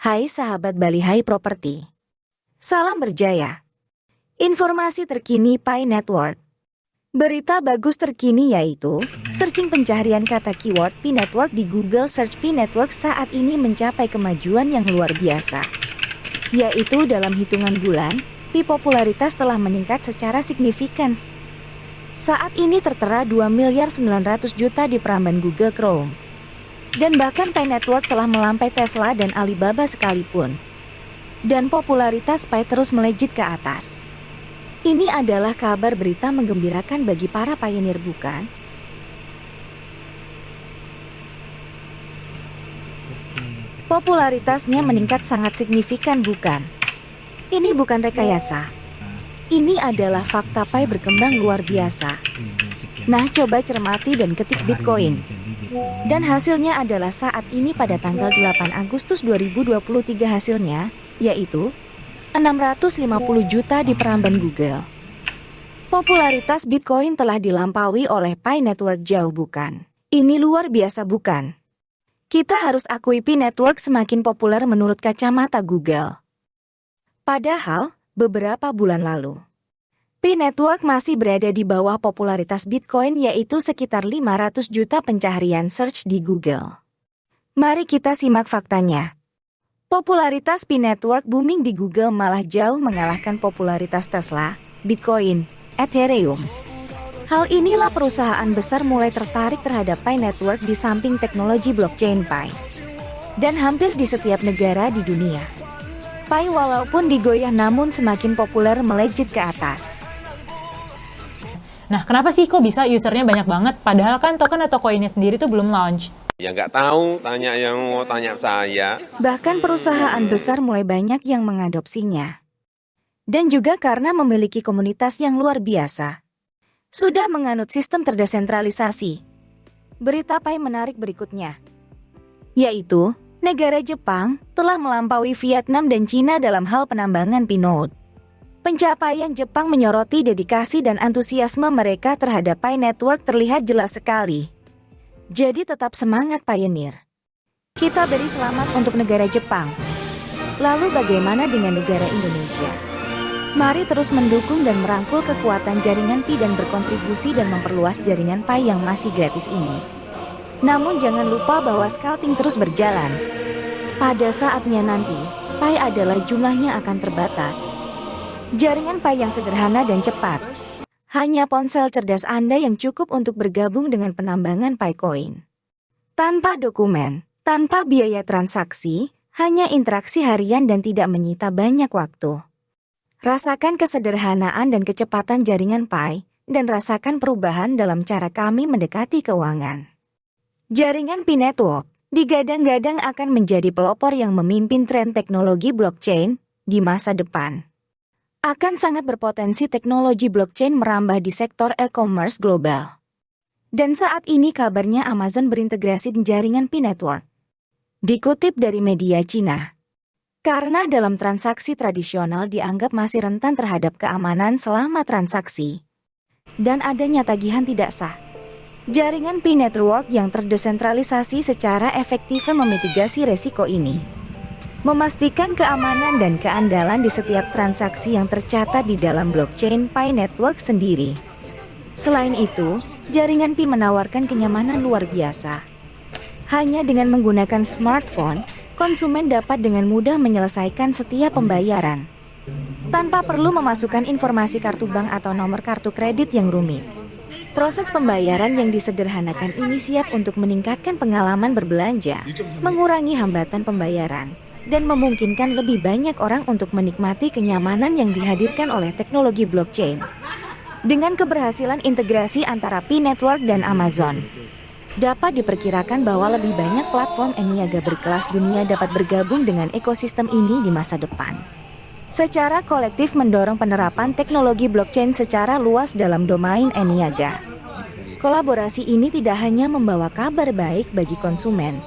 Hai sahabat Balihai Properti. Salam berjaya. Informasi terkini Pi Network. Berita bagus terkini yaitu, searching pencarian kata keyword Pi Network di Google Search Pi Network saat ini mencapai kemajuan yang luar biasa. Yaitu dalam hitungan bulan, Pi popularitas telah meningkat secara signifikan. Saat ini tertera 2.900.000.000 di peramban Google Chrome. Dan bahkan Pi Network telah melampai Tesla dan Alibaba sekalipun. Dan popularitas Pi terus melejit ke atas. Ini adalah kabar berita menggembirakan bagi para pioneer, bukan? Popularitasnya meningkat sangat signifikan, bukan? Ini bukan rekayasa. Ini adalah fakta Pi berkembang luar biasa. Nah, coba cermati dan ketik Bitcoin. Dan hasilnya adalah saat ini pada tanggal 8 Agustus 2023 hasilnya, yaitu 650 juta di peramban Google. Popularitas Bitcoin telah dilampaui oleh Pi Network jauh, bukan? Ini luar biasa, bukan? Kita harus akui Pi Network semakin populer menurut kacamata Google. Padahal, beberapa bulan lalu, Pi Network masih berada di bawah popularitas Bitcoin yaitu sekitar 500 juta pencaharian search di Google. Mari kita simak faktanya. Popularitas Pi Network booming di Google malah jauh mengalahkan popularitas Tesla, Bitcoin, Ethereum. Hal inilah perusahaan besar mulai tertarik terhadap Pi Network di samping teknologi blockchain Pi. Dan hampir di setiap negara di dunia, Pi walaupun digoyah namun semakin populer melejit ke atas. Nah, kenapa sih kok bisa usernya banyak banget? Padahal kan token atau koinnya sendiri tuh belum launch. Ya nggak tahu, tanya yang mau tanya saya. Bahkan perusahaan besar mulai banyak yang mengadopsinya. Dan juga karena memiliki komunitas yang luar biasa. Sudah menganut sistem terdesentralisasi. Berita Pi menarik berikutnya, yaitu negara Jepang telah melampaui Vietnam dan Cina dalam hal penambangan Pi node. Pencapaian Jepang menyoroti dedikasi dan antusiasme mereka terhadap Pi Network terlihat jelas sekali. Jadi tetap semangat pioneer. Kita beri selamat untuk negara Jepang. Lalu bagaimana dengan negara Indonesia? Mari terus mendukung dan merangkul kekuatan jaringan Pi dan berkontribusi dan memperluas jaringan Pi yang masih gratis ini. Namun jangan lupa bahwa scalping terus berjalan. Pada saatnya nanti, Pi adalah jumlahnya akan terbatas. Jaringan Pi yang sederhana dan cepat. Hanya ponsel cerdas Anda yang cukup untuk bergabung dengan penambangan PIcoin. Tanpa dokumen, tanpa biaya transaksi, hanya interaksi harian dan tidak menyita banyak waktu. Rasakan kesederhanaan dan kecepatan jaringan Pi, dan rasakan perubahan dalam cara kami mendekati keuangan. Jaringan Pi Network digadang-gadang akan menjadi pelopor yang memimpin tren teknologi blockchain di masa depan. Akan sangat berpotensi teknologi blockchain merambah di sektor e-commerce global. Dan saat ini kabarnya Amazon berintegrasi di jaringan Pi Network. Dikutip dari media Cina. Karena dalam transaksi tradisional dianggap masih rentan terhadap keamanan selama transaksi. Dan adanya tagihan tidak sah. Jaringan Pi Network yang terdesentralisasi secara efektif memitigasi resiko ini. Memastikan keamanan dan keandalan di setiap transaksi yang tercatat di dalam blockchain Pi Network sendiri. Selain itu, jaringan Pi menawarkan kenyamanan luar biasa. Hanya dengan menggunakan smartphone, konsumen dapat dengan mudah menyelesaikan setiap pembayaran. Tanpa perlu memasukkan informasi kartu bank atau nomor kartu kredit yang rumit. Proses pembayaran yang disederhanakan ini siap untuk meningkatkan pengalaman berbelanja, mengurangi hambatan pembayaran, dan memungkinkan lebih banyak orang untuk menikmati kenyamanan yang dihadirkan oleh teknologi blockchain. Dengan keberhasilan integrasi antara Pi Network dan Amazon, dapat diperkirakan bahwa lebih banyak platform e-niaga berkelas dunia dapat bergabung dengan ekosistem ini di masa depan. Secara kolektif mendorong penerapan teknologi blockchain secara luas dalam domain e-niaga. Kolaborasi ini tidak hanya membawa kabar baik bagi konsumen,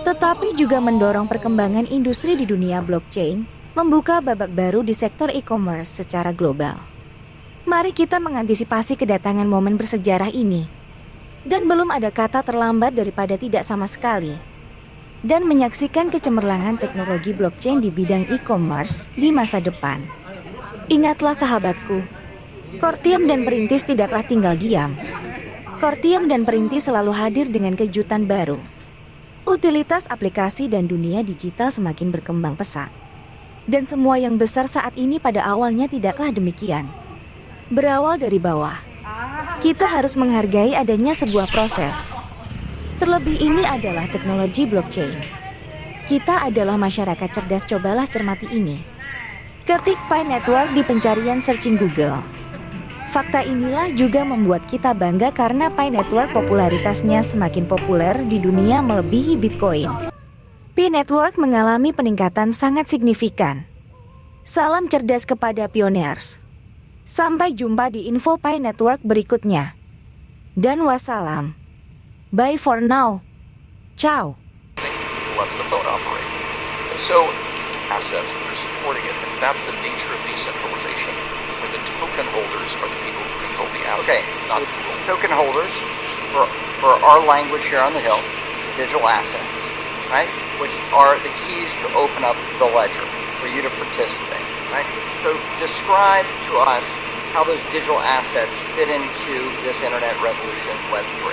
tetapi juga mendorong perkembangan industri di dunia blockchain, membuka babak baru di sektor e-commerce secara global. Mari kita mengantisipasi kedatangan momen bersejarah ini. Dan belum ada kata terlambat daripada tidak sama sekali. dan menyaksikan kecemerlangan teknologi blockchain di bidang e-commerce di masa depan. Ingatlah sahabatku, Kortium dan Perintis tidaklah tinggal diam. Kortium dan Perintis selalu hadir dengan kejutan baru. Utilitas aplikasi dan dunia digital semakin berkembang pesat. Dan semua yang besar saat ini pada awalnya tidaklah demikian. Berawal dari bawah. Kita harus menghargai adanya sebuah proses. Terlebih ini adalah teknologi blockchain. Kita adalah masyarakat cerdas, cobalah cermati ini. Ketik Pi Network di pencarian searching Google. Fakta inilah juga membuat kita bangga karena Pi Network popularitasnya semakin populer di dunia melebihi Bitcoin. Pi Network mengalami peningkatan sangat signifikan. Salam cerdas kepada pioneers. Sampai jumpa di info Pi Network berikutnya. Dan wassalam. Bye for now. Ciao. Lets the phone operate. And so, assets that are supporting it, and that's the nature of decentralization, where the token holders are the people who control the assets. Okay, so the token holders, for our language here on the Hill, so digital assets, right, which are the keys to open up the ledger for you to participate, right? So describe to us how those digital assets fit into this internet revolution, Web3.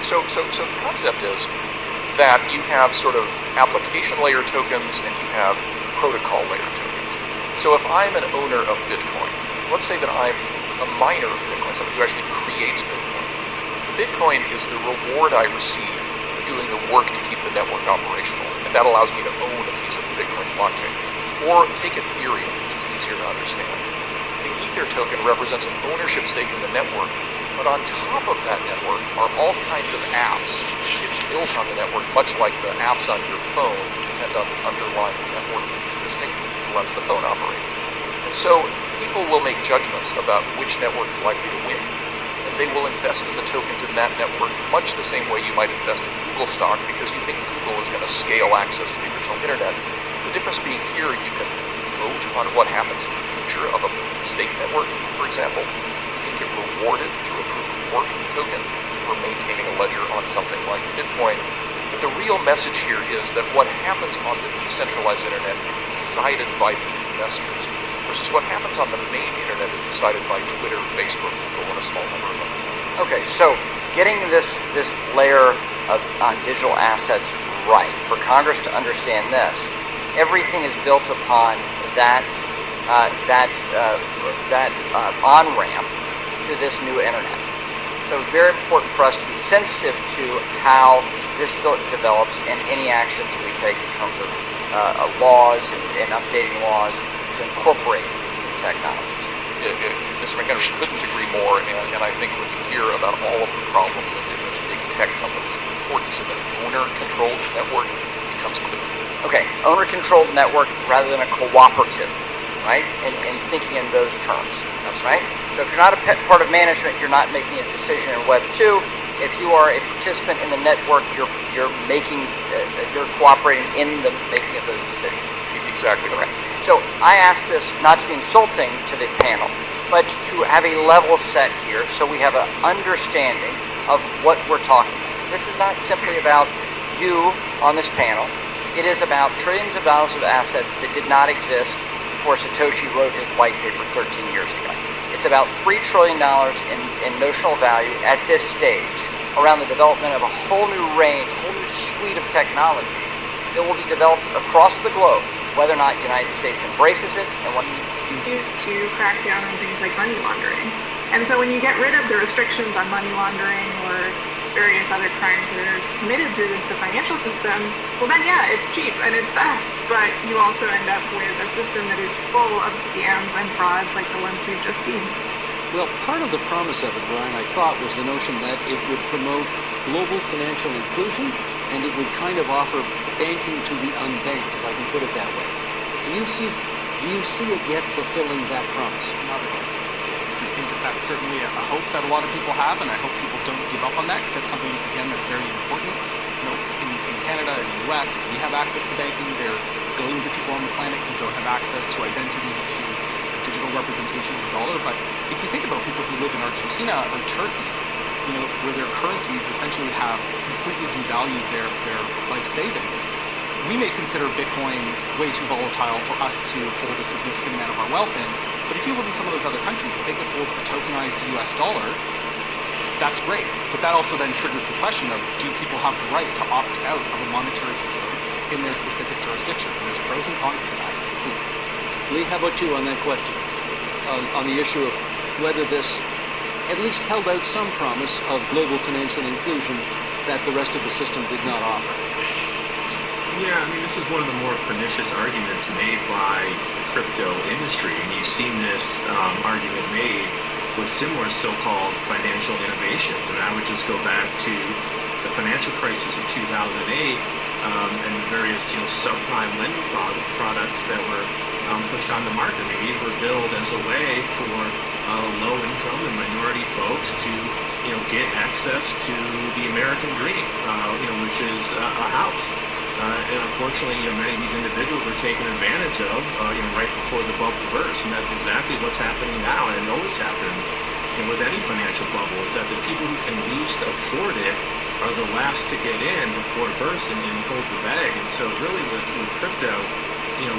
So the concept is that you have sort of application layer tokens and you have protocol layer tokens. So if I'm an owner of Bitcoin, let's say that I'm a miner of Bitcoin, somebody who actually creates Bitcoin. Bitcoin is the reward I receive doing the work to keep the network operational, and that allows me to own a piece of the Bitcoin blockchain. Or take Ethereum, which is easier to understand. The Ether token represents an ownership stake in the network, but on top of that network are all kinds of apps that get built on the network, much like the apps on your phone depend on the underlying network existing that lets the phone operate. And so people will make judgments about which network is likely to win, and they will invest in the tokens in that network much the same way you might invest in Google stock because you think Google is going to scale access to the original internet. The difference being here, you can vote on what happens in the future of a proof of stake network, for example. You can get rewarded through a proof of work token for maintaining a ledger on something like Bitcoin. But the real message here is that what happens on the decentralized internet is decided by the investors, versus what happens on the main internet is decided by Twitter, Facebook, Google, and a small number of them. Okay, so getting this layer on digital assets right, for Congress to understand this, everything is built upon that on-ramp to this new internet. So very important for us to be sensitive to how this develops and any actions we take in terms of laws and updating laws to incorporate these new technologies. Mr. McHenry couldn't agree more, and I think when you hear about all of the problems of different big tech companies, the importance of an owner-controlled network becomes clear. Okay, owner-controlled network rather than a cooperative, right? And thinking in those terms, right? So if you're not a part of management, you're not making a decision in Web2. If you are a participant in the network, you're cooperating in the making of those decisions. Exactly. Okay. So I ask this not to be insulting to the panel, but to have a level set here so we have an understanding of what we're talking about. This is not simply about you on this panel. It is about trillions of dollars of assets that did not exist before Satoshi wrote his white paper 13 years ago. It's about $3 trillion in notional value at this stage around the development of a whole new range, a whole new suite of technology that will be developed across the globe, whether or not the United States embraces it and what used to crack down on things like money laundering. And so when you get rid of the restrictions on money laundering or various other crimes that are committed through the financial system, well then yeah, it's cheap and it's fast, but you also end up with a system that is full of scams and frauds like the ones we've just seen. Well, part of the promise of it, Brian, I thought, was the notion that it would promote global financial inclusion and it would kind of offer banking to the unbanked, if I can put it that way. Do you see it yet fulfilling that promise? Not at all. I think that's certainly a hope that a lot of people have, and I hope people don't give up on that, because that's something, again, that's very important. You know, in Canada and the US, we have access to banking. There's billions of people on the planet who don't have access to identity, to a digital representation of the dollar. But if you think about people who live in Argentina or Turkey, where their currencies essentially have completely devalued their life savings. We may consider Bitcoin way too volatile for us to hold a significant amount of our wealth in, but if you live in some of those other countries, if they could hold a tokenized US dollar, that's great. But that also then triggers the question of, do people have the right to opt out of a monetary system in their specific jurisdiction? And there's pros and cons to that. Lee, how about you on that question? On the issue of whether this at least held out some promise of global financial inclusion that the rest of the system did not offer. Yeah, I mean, this is one of the more pernicious arguments made by the crypto industry, and you've seen this argument made with similar so-called financial innovations. And I would just go back to the financial crisis of 2008 and the various subprime lending products that were pushed on the market. I mean, these were billed as a way for low-income and minority folks to get access to the American dream, which is a house. And unfortunately, many of these individuals were taken advantage of, right before the bubble burst, and that's exactly what's happening now. And it always happens, with any financial bubble, is that the people who can least afford it are the last to get in before it bursts and hold the bag. And so, really, with crypto,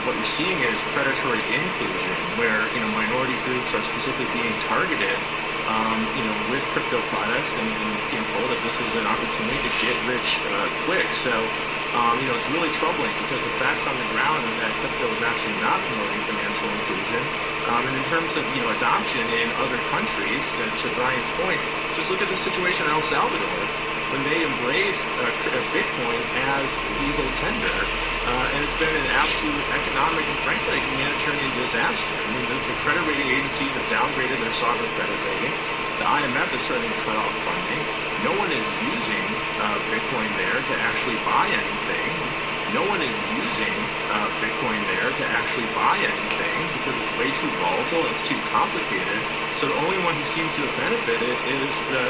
what you're seeing is predatory inclusion, where minority groups are specifically being targeted, with crypto products, and being told that this is an opportunity to get rich quick. So. It's really troubling because the facts on the ground are that crypto is actually not promoting financial inclusion. And in terms of adoption in other countries, to Brian's point, just look at the situation in El Salvador when they embraced Bitcoin as legal tender, and it's been an absolute economic and frankly humanitarian disaster. I mean, the credit rating agencies have downgraded their sovereign credit rating. The IMF is starting to cut off funding. No one is using Bitcoin there to actually buy anything. No one is using Bitcoin there to actually buy anything because it's way too volatile, it's too complicated. So the only one who seems to have benefited is the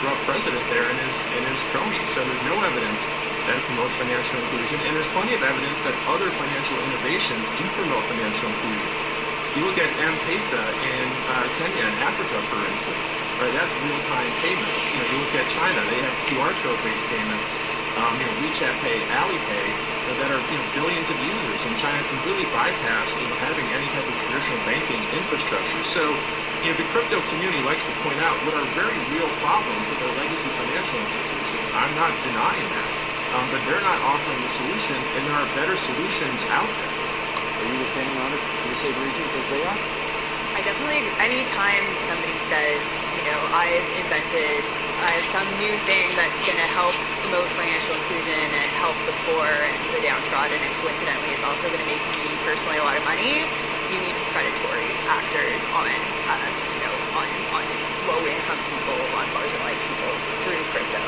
corrupt president there and his cronies. So there's no evidence that it promotes financial inclusion, and there's plenty of evidence that other financial innovations do promote financial inclusion. You look at M-Pesa in Kenya and Africa, for instance, right? That's real-time payments. You look at China; they have QR code-based payments. WeChat Pay, Alipay, that are billions of users, and China completely bypassed having any type of traditional banking infrastructure. So, the crypto community likes to point out what are very real problems with our legacy financial institutions. I'm not denying that, but they're not offering the solutions, and there are better solutions out there. Are you as honored for the same reasons as they are? I definitely, anytime somebody says, I have some new thing that's going to help promote financial inclusion and help the poor and the downtrodden, and coincidentally it's also going to make me personally a lot of money, you need predatory actors on low-income people, on marginalized people through crypto.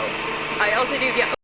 I also do,